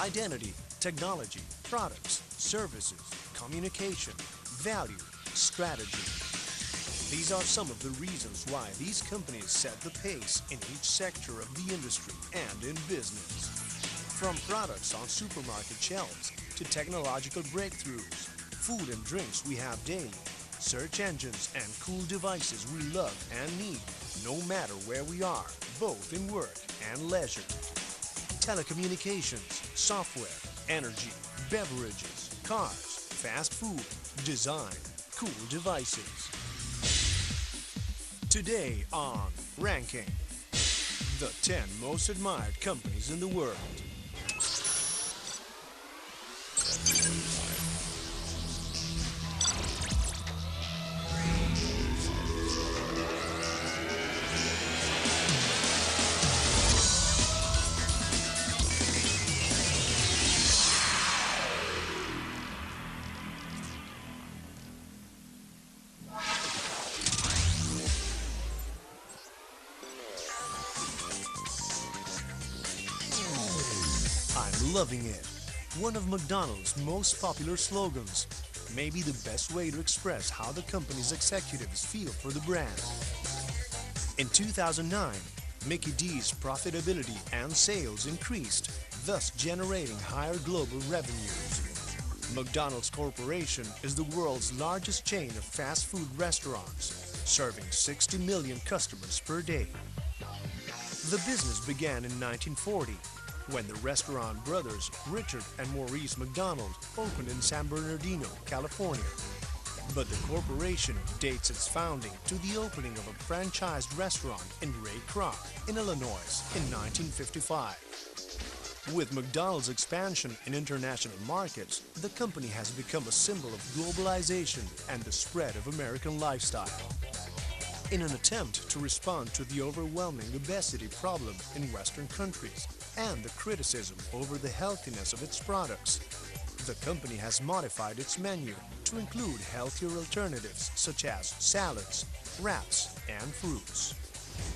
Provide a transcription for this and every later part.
identity, technology, products, services, communication, value, strategy. These are some of the reasons why these companies set the pace in each sector of the industry and in business. From products on supermarket shelves to technological breakthroughs, food and drinks we have daily, search engines and cool devices we love and need no matter where we are, both in work and leisure. Telecommunications, software, energy, beverages, cars, fast food, design, cool devices. Today on Ranking, the 10 most admired companies in the world. I'm loving it. One of McDonald's most popular slogans. Maybe the best way to express how the company's executives feel for the brand. In 2009, Mickey D's profitability and sales increased, thus generating higher global revenues. McDonald's Corporation is the world's largest chain of fast food restaurants, serving 60 million customers per day. The business began in 1940 when the restaurant brothers Richard and Maurice McDonald opened in San Bernardino, California. But the corporation dates its founding to the opening of a franchised restaurant in Ray Kroc in Illinois in 1955. With McDonald's expansion in international markets, the company has become a symbol of globalization and the spread of American lifestyle. In an attempt to respond to the overwhelming obesity problem in Western countries and the criticism over the healthiness of its products, the company has modified its menu to include healthier alternatives such as salads, wraps, and fruits.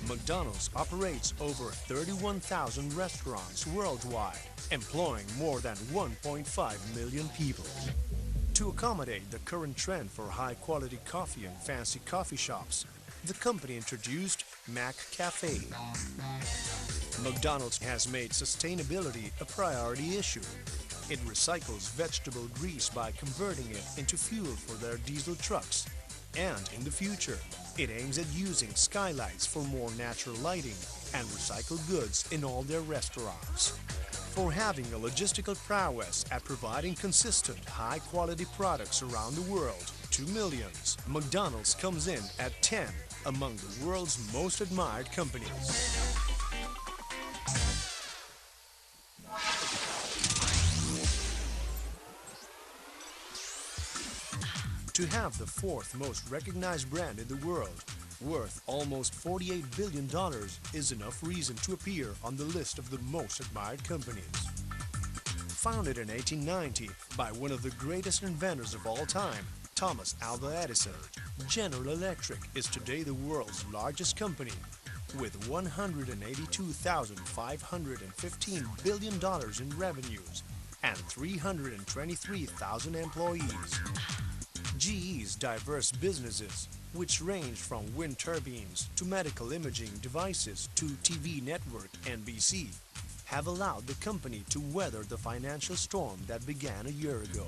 McDonald's operates over 31,000 restaurants worldwide, employing more than 1.5 million people. To accommodate the current trend for high-quality coffee and fancy coffee shops, the company introduced Mac Cafe. McDonald's has made sustainability a priority issue. It recycles vegetable grease by converting it into fuel for their diesel trucks. And in the future, it aims at using skylights for more natural lighting and recycled goods in all their restaurants. For having a logistical prowess at providing consistent, high-quality products around the world to millions, McDonald's comes in at 10 among the world's most admired companies. To have the fourth most recognized brand in the world, worth almost $48 billion, is enough reason to appear on the list of the most admired companies. Founded in 1890 by one of the greatest inventors of all time, Thomas Alva Edison, General Electric is today the world's largest company with $182,515 billion in revenues and 323,000 employees. GE's diverse businesses, which range from wind turbines to medical imaging devices to TV network NBC, have allowed the company to weather the financial storm that began a year ago.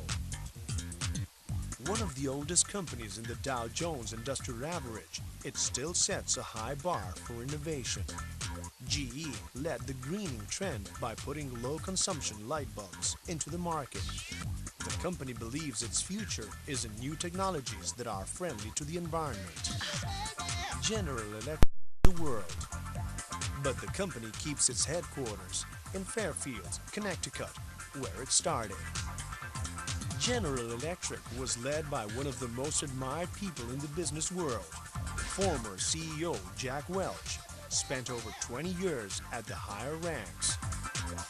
One of the oldest companies in the Dow Jones Industrial Average, it still sets a high bar for innovation. GE led the greening trend by putting low-consumption light bulbs into the market. The company believes its future is in new technologies that are friendly to the environment. General Electric is the world, but the company keeps its headquarters in Fairfield, Connecticut, where it started. General Electric was led by one of the most admired people in the business world. Former CEO Jack Welch spent over 20 years at the higher ranks.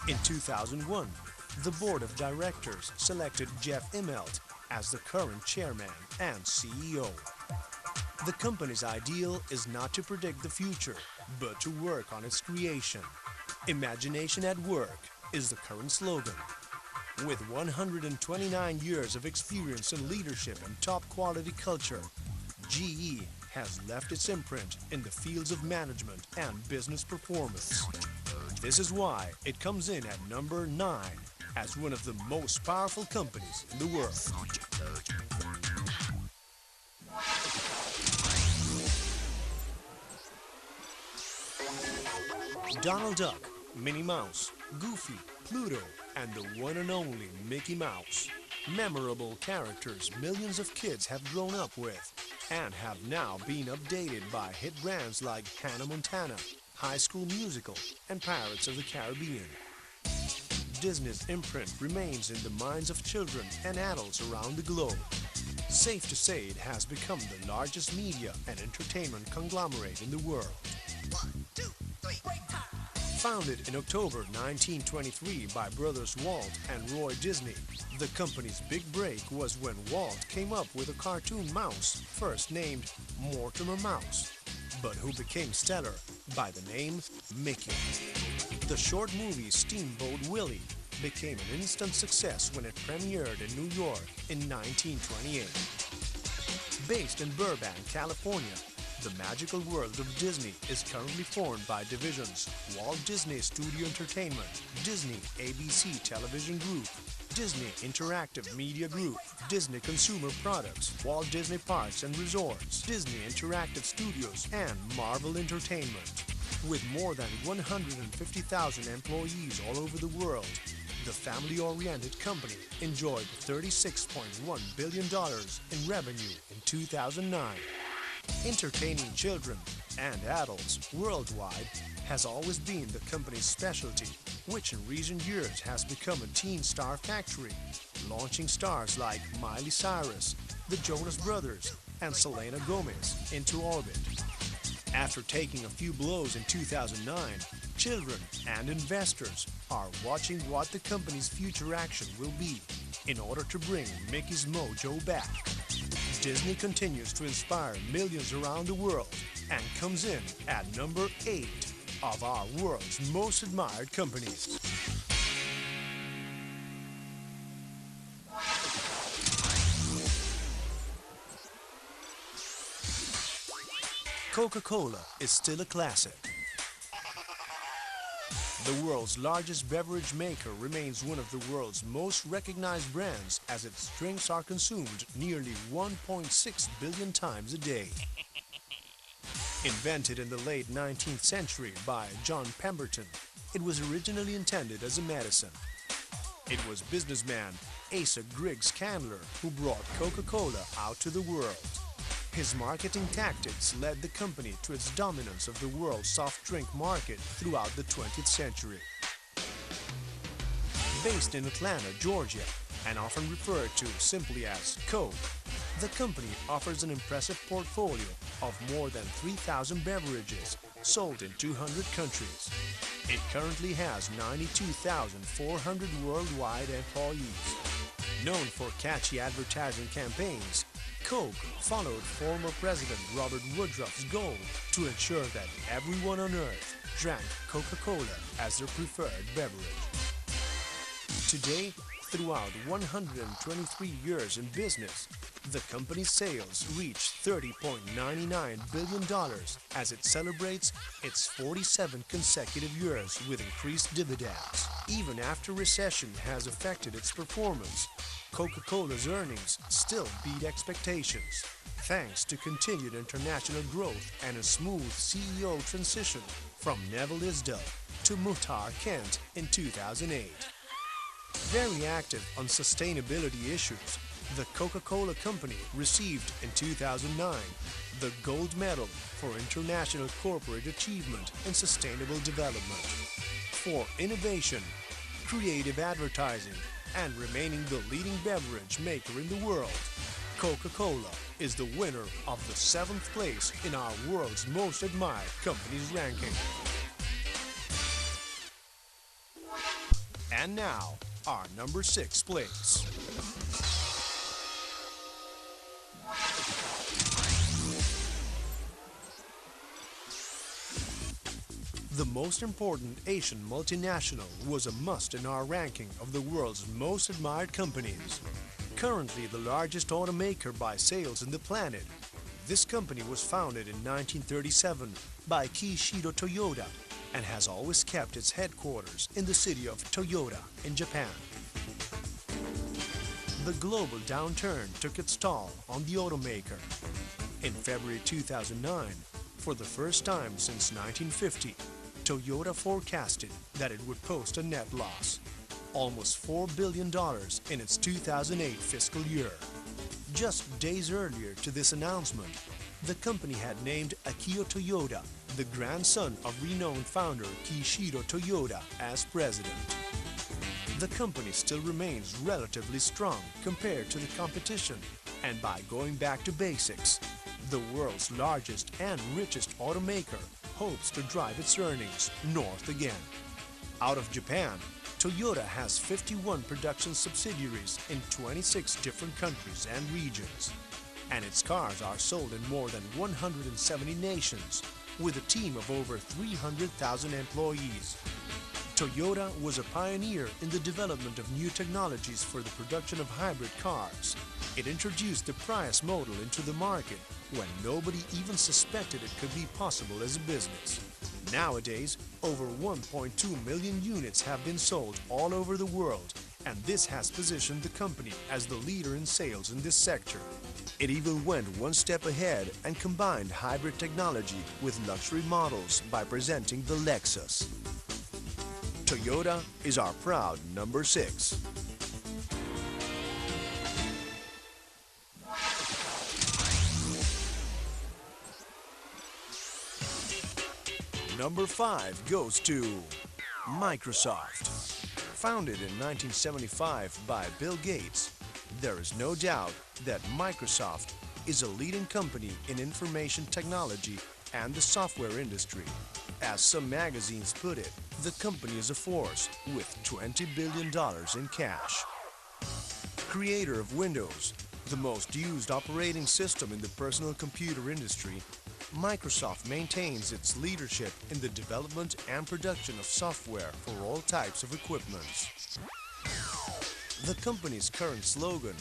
In 2001, the board of directors selected Jeff Immelt as the current chairman and CEO. The company's ideal is not to predict the future, but to work on its creation. Imagination at work is the current slogan. With 129 years of experience in leadership and top quality culture, GE has left its imprint in the fields of management and business performance. This is why it comes in at number 9 as one of the most powerful companies in the world. Donald Duck, Minnie Mouse, Goofy, Pluto, and the one and only Mickey Mouse. Memorable characters millions of kids have grown up with and have now been updated by hit brands like Hannah Montana, High School Musical, and Pirates of the Caribbean. Disney's imprint remains in the minds of children and adults around the globe. Safe to say it has become the largest media and entertainment conglomerate in the world. 1, 2, 3, break time. Founded in October 1923 by brothers Walt and Roy Disney, the company's big break was when Walt came up with a cartoon mouse first named Mortimer Mouse, but who became stellar by the name Mickey. The short movie Steamboat Willie became an instant success when it premiered in New York in 1928. Based in Burbank, California, the magical world of Disney is currently formed by divisions Walt Disney Studio Entertainment, Disney ABC Television Group, Disney Interactive Media Group, Disney Consumer Products, Walt Disney Parks and Resorts, Disney Interactive Studios, and Marvel Entertainment. With more than 150,000 employees all over the world, the family-oriented company enjoyed $36.1 billion in revenue in 2009. Entertaining children and adults worldwide has always been the company's specialty, which in recent years has become a teen star factory, launching stars like Miley Cyrus, the Jonas Brothers, and Selena Gomez into orbit. After taking a few blows in 2009, children and investors are watching what the company's future action will be in order to bring Mickey's mojo back. Disney continues to inspire millions around the world and comes in at number 8 of our world's most admired companies. Coca-Cola is still a classic. The world's largest beverage maker remains one of the world's most recognized brands as its drinks are consumed nearly 1.6 billion times a day. Invented in the late 19th century by John Pemberton, it was originally intended as a medicine. It was businessman Asa Griggs Candler who brought Coca-Cola out to the world. His marketing tactics led the company to its dominance of the world's soft drink market throughout the 20th century. Based in Atlanta, Georgia, and often referred to simply as Coke, the company offers an impressive portfolio of more than 3,000 beverages sold in 200 countries. It currently has 92,400 worldwide employees. Known for catchy advertising campaigns, Coke followed former President Robert Woodruff's goal to ensure that everyone on Earth drank Coca-Cola as their preferred beverage. Today, throughout 123 years in business, the company's sales reach $30.99 billion as it celebrates its 47 consecutive years with increased dividends. Even after recession has affected its performance, Coca-Cola's earnings still beat expectations, thanks to continued international growth and a smooth CEO transition from Neville Isdell to Muhtar Kent in 2008. Very active on sustainability issues, the Coca-Cola Company received in 2009 the Gold Medal for International Corporate Achievement in Sustainable Development. For innovation, creative advertising, and remaining the leading beverage maker in the world, Coca-Cola is the winner of the 7th place in our world's most admired companies ranking. And now, our number 6 place. The most important Asian multinational was a must in our ranking of the world's most admired companies. Currently the largest automaker by sales in the planet, this company was founded in 1937 by Kishido Toyota and has always kept its headquarters in the city of Toyota in Japan. The global downturn took its toll on the automaker. In February 2009, for the first time since 1950, Toyota forecasted that it would post a net loss, almost $4 billion in its 2008 fiscal year. Just days earlier to this announcement, the company had named Akio Toyoda, the grandson of renowned founder Kishido Toyoda, as president. The company still remains relatively strong compared to the competition, and by going back to basics, the world's largest and richest automaker hopes to drive its earnings north again. Out of Japan, Toyota has 51 production subsidiaries in 26 different countries and regions, and its cars are sold in more than 170 nations, with a team of over 300,000 employees. Toyota was a pioneer in the development of new technologies for the production of hybrid cars. It introduced the Prius model into the market when nobody even suspected it could be possible as a business. Nowadays, over 1.2 million units have been sold all over the world, and this has positioned the company as the leader in sales in this sector. It even went one step ahead and combined hybrid technology with luxury models by presenting the Lexus. Toyota is our proud number 6. Number 5 goes to Microsoft. Founded in 1975 by Bill Gates, there is no doubt that Microsoft is a leading company in information technology and the software industry. As some magazines put it, the company is a force with $20 billion in cash. Creator of Windows, the most used operating system in the personal computer industry, Microsoft maintains its leadership in the development and production of software for all types of equipment. The company's current slogan,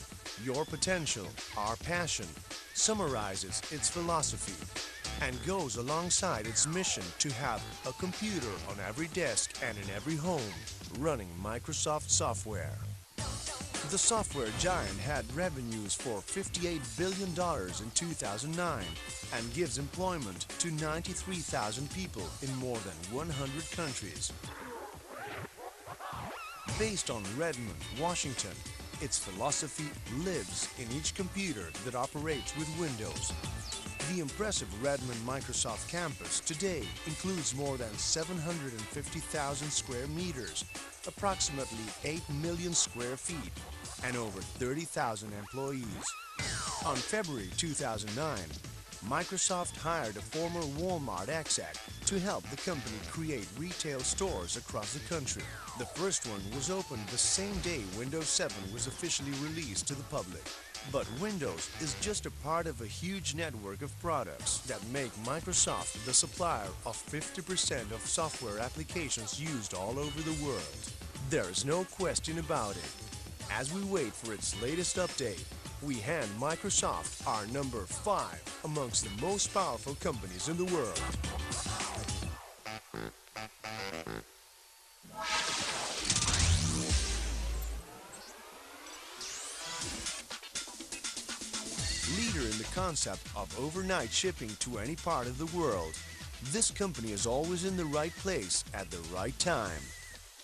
"Your potential, our passion," summarizes its philosophy and goes alongside its mission to have a computer on every desk and in every home running Microsoft software. The software giant had revenues for $58 billion in 2009 and gives employment to 93,000 people in more than 100 countries. Based on Redmond, Washington, its philosophy lives in each computer that operates with Windows. The impressive Redmond Microsoft campus today includes more than 750,000 square meters, approximately 8 million square feet, and over 30,000 employees. On February 2009, Microsoft hired a former Walmart exec to help the company create retail stores across the country. The first one was opened the same day Windows 7 was officially released to the public. But Windows is just a part of a huge network of products that make Microsoft the supplier of 50% of software applications used all over the world. There is no question about it. As we wait for its latest update, we hand Microsoft our number 5 amongst the most powerful companies in the world. Leader in the concept of overnight shipping to any part of the world, this company is always in the right place at the right time.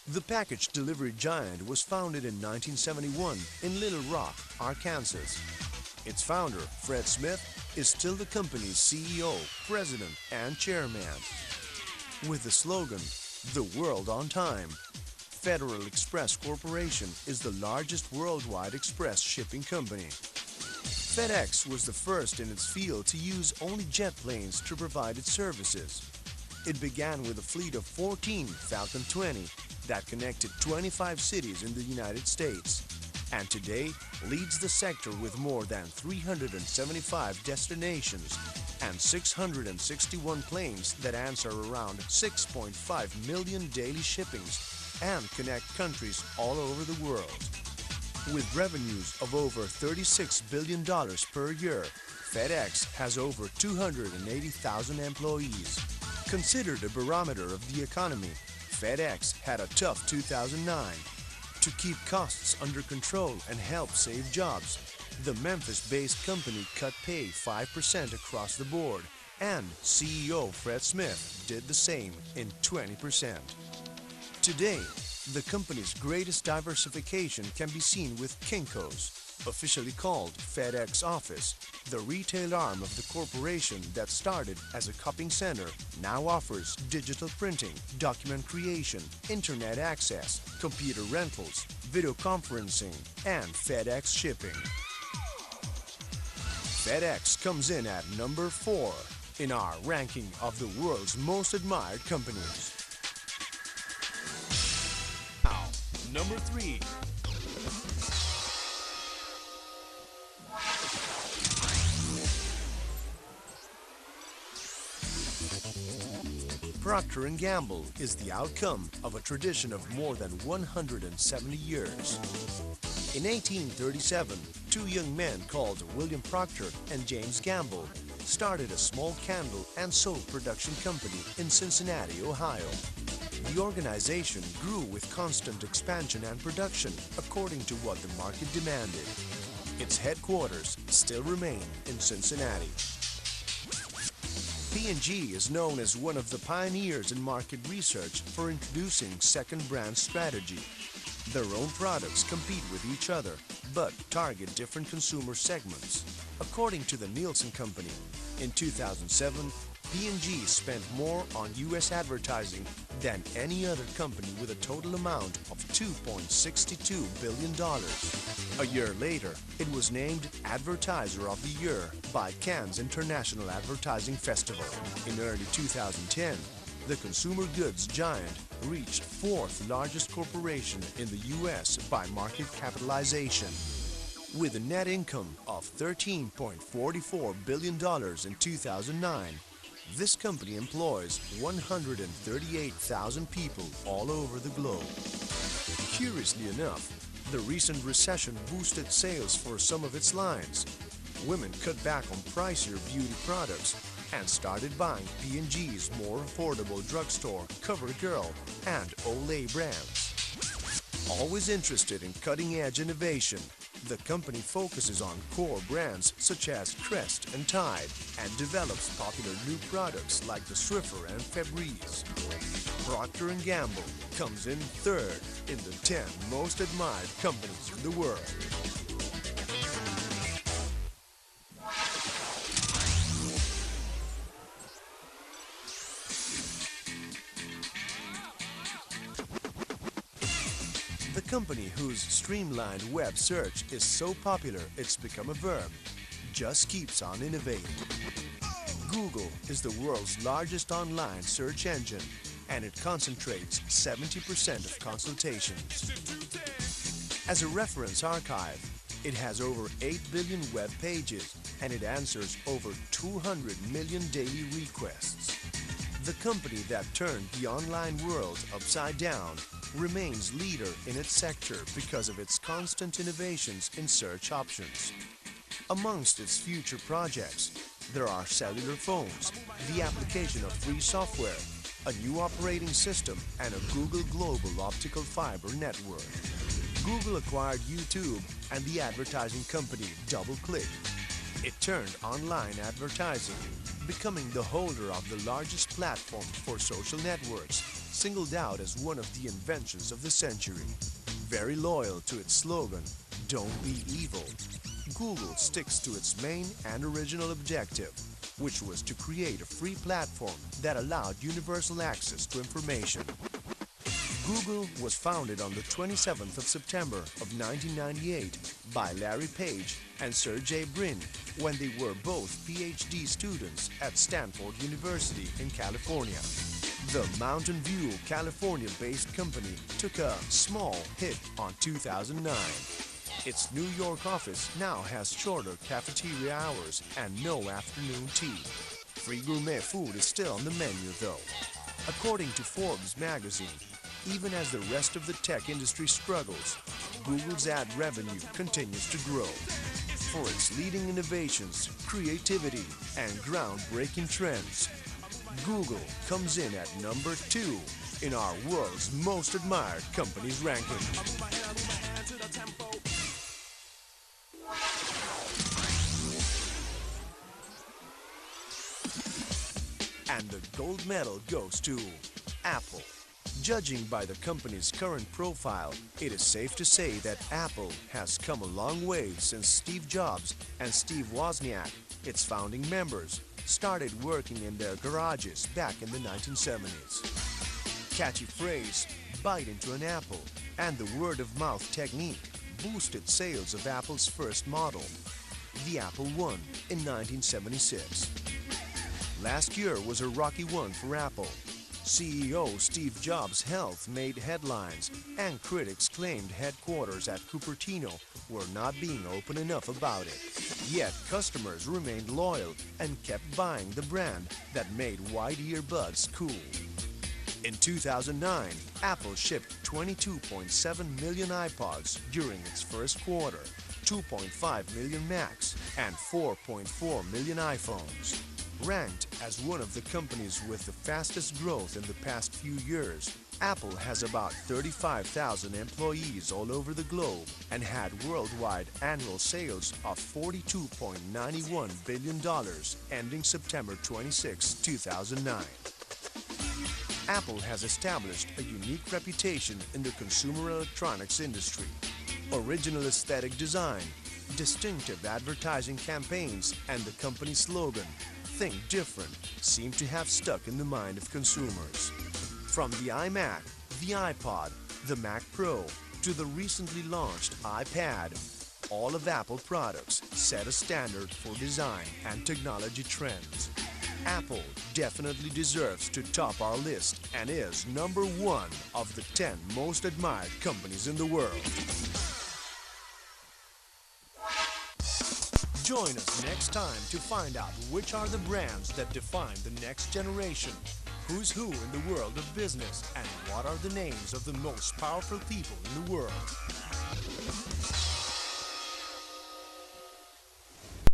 The package delivery giant was founded in 1971 in Little Rock, Arkansas. Its founder, Fred Smith, is still the company's CEO, president, and chairman. With the slogan, "The World on Time," Federal Express Corporation is the largest worldwide express shipping company. FedEx was the first in its field to use only jet planes to provide its services. It began with a fleet of 14 Falcon 20 that connected 25 cities in the United States, and today leads the sector with more than 375 destinations and and 661 planes that answer around 6.5 million daily shippings and connect countries all over the world. With revenues of over $36 billion per year, FedEx has over 280,000 employees. Considered a barometer of the economy, FedEx had a tough 2009. To keep costs under control and help save jobs, the Memphis-based company cut pay 5% across the board, and CEO Fred Smith did the same in 20%. Today, the company's greatest diversification can be seen with Kinko's, officially called FedEx Office. The retail arm of the corporation that started as a copying center now offers digital printing, document creation, internet access, computer rentals, video conferencing, and FedEx shipping. FedEx comes in at number 4 in our ranking of the world's most admired companies. Now, number 3. Procter & Gamble is the outcome of a tradition of more than 170 years. In 1837, two young men called William Procter and James Gamble started a small candle and soap production company in Cincinnati, Ohio. The organization grew with constant expansion and production according to what the market demanded. Its headquarters still remain in Cincinnati. P&G is known as one of the pioneers in market research for introducing second brand strategy. Their own products compete with each other, but target different consumer segments. According to the Nielsen Company, in 2007, P&G spent more on U.S. advertising than any other company with a total amount of $2.62 billion. A year later, it was named Advertiser of the Year by Cannes International Advertising Festival. In early 2010, the consumer goods giant reached 4th largest corporation in the U.S. by market capitalization. With a net income of $13.44 billion in 2009, this company employs 138,000 people all over the globe. Curiously enough, the recent recession boosted sales for some of its lines. Women cut back on pricier beauty products and started buying P&G's more affordable drugstore, CoverGirl, and Olay brands. Always interested in cutting-edge innovation, the company focuses on core brands such as Crest and Tide and develops popular new products like the Swiffer and Febreze. Procter & Gamble comes in 3rd in the 10 most admired companies in the world. The company whose streamlined web search is so popular it's become a verb just keeps on innovating. Google is the world's largest online search engine, and it concentrates 70% of consultations. As a reference archive, it has over 8 billion web pages, and it answers over 200 million daily requests. The company that turned the online world upside down remains leader in its sector because of its constant innovations in search options. Amongst its future projects, there are cellular phones, the application of free software, a new operating system, and a Google Global Optical Fiber network. Google acquired YouTube and the advertising company DoubleClick. It turned online advertising, becoming the holder of the largest platform for social networks, singled out as one of the inventions of the century. Very loyal to its slogan, "Don't be evil," Google sticks to its main and original objective, which was to create a free platform that allowed universal access to information. Google was founded on the 27th of September of 1998 by Larry Page and Sergey Brin when they were both PhD students at Stanford University in California. The Mountain View, California-based company took a small hit on 2009. Its New York office now has shorter cafeteria hours and no afternoon tea. Free gourmet food is still on the menu though. According to Forbes magazine, even as the rest of the tech industry struggles, Google's ad revenue continues to grow. For its leading innovations, creativity, and groundbreaking trends, Google comes in at number 2 in our world's most admired companies ranking. And the gold medal goes to Apple. Judging by the company's current profile, it is safe to say that Apple has come a long way since Steve Jobs and Steve Wozniak, its founding members, started working in their garages back in the 1970s. Catchy phrase, bite into an apple, and the word-of-mouth technique boosted sales of Apple's first model, the Apple I, in 1976. Last year was a rocky one for Apple. CEO Steve Jobs' health made headlines, and critics claimed headquarters at Cupertino were not being open enough about it. Yet customers remained loyal and kept buying the brand that made white earbuds cool. In 2009, Apple shipped 22.7 million iPods during its first quarter, 2.5 million Macs, and 4.4 million iPhones. Ranked as one of the companies with the fastest growth in the past few years, Apple has about 35,000 employees all over the globe and had worldwide annual sales of $42.91 billion ending September 26, 2009. Apple has established a unique reputation in the consumer electronics industry. Original aesthetic design, distinctive advertising campaigns, and the company slogan, "Think Different," seem to have stuck in the mind of consumers. From the iMac, the iPod, the Mac Pro, to the recently launched iPad, all of Apple products set a standard for design and technology trends. Apple definitely deserves to top our list and is number 1 of the 10 most admired companies in the world. Join us next time to find out which are the brands that define the next generation, who's who in the world of business, and what are the names of the most powerful people in the world.